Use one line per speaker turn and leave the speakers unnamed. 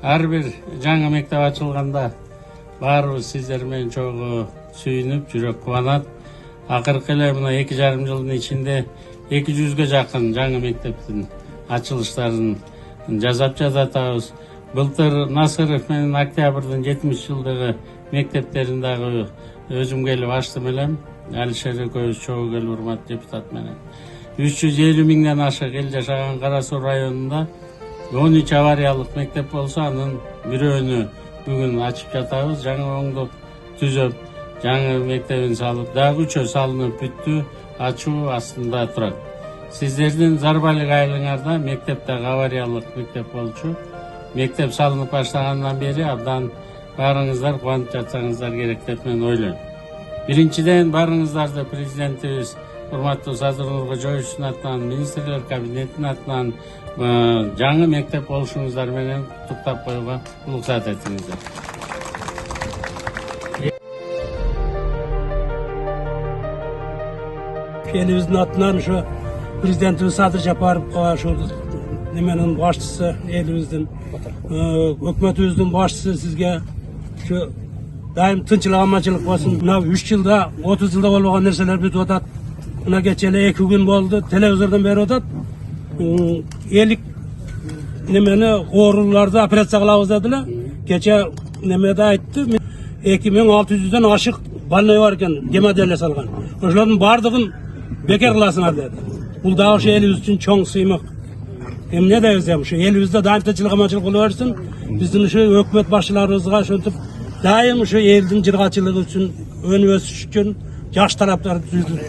Ар бир жаңы мектеп ачылганда баарыбыз сиздер менен чогуу сүйүнүп, жүрөк кубанат. Акыркы эле мына 2,5 жылдын ичинде 200ге жакын жаңы мектептин ачылыштарын жасап жатабыз. Былтыр Насыров менен Октябрдын 70 жылдыгы мектептерин дагы өзүм келип ачтым элем. Алишер экөөбүз чогуу келип урматтуу депутат менен. 350 миңден ашык эл жашаган Кара Суу районунда 13 авариялык мектеп болсо, анын бирөөнү бүгүн ачып жатабыз. Жаңы оңдоп түзөп, жаңы мектебин салып, дагы 3 салынып бүттү, ачуу астында турат. Сиздердин зарбалык айылыңарда мектептеги авариялык мектеп болчу. Мектеп салынып баштагандан бери абдан баарыңыздар кубанып жатсаңыздар керек деп мен ойлойм. Биринчиден баарыңыздарды президентибиз урматтуу Садыр Нуркожоевичтин атынан, министрлер кабинетинин атынан жаңы мектеп болушуңуздар менен куттуктап коюуга уруксат этиңиздер.
Elibizin atından şu prezidentimiz Sadır Japarov, şu nemenin başçısı, elimizin, hükümetimizin başçısı sizge şu daim tınçılık, amacılık olsun. Buna 3 yılda, 30 yılda olmayan nerseler bir odat. Buna geçeli 2 gün oldu, televizyondan beri odat. Elik nemeni korullarda operasiya kılavuz dediler. Geçe nemede aytdı. 2600'den aşık balnay varken gemadelle salgan. Oşuların bardığın bekar kılasınlar dedi. Bu da şu elimiz için çok sıymak. Hem ne diyeceğim, şu elimizde daim tınçılık, amacılık oluversin. Bizim şu hükümet başçılarımızga şöntüp daim şu eldin cırgaçılığı için, ön ösüş için yaş tarafları düzdür.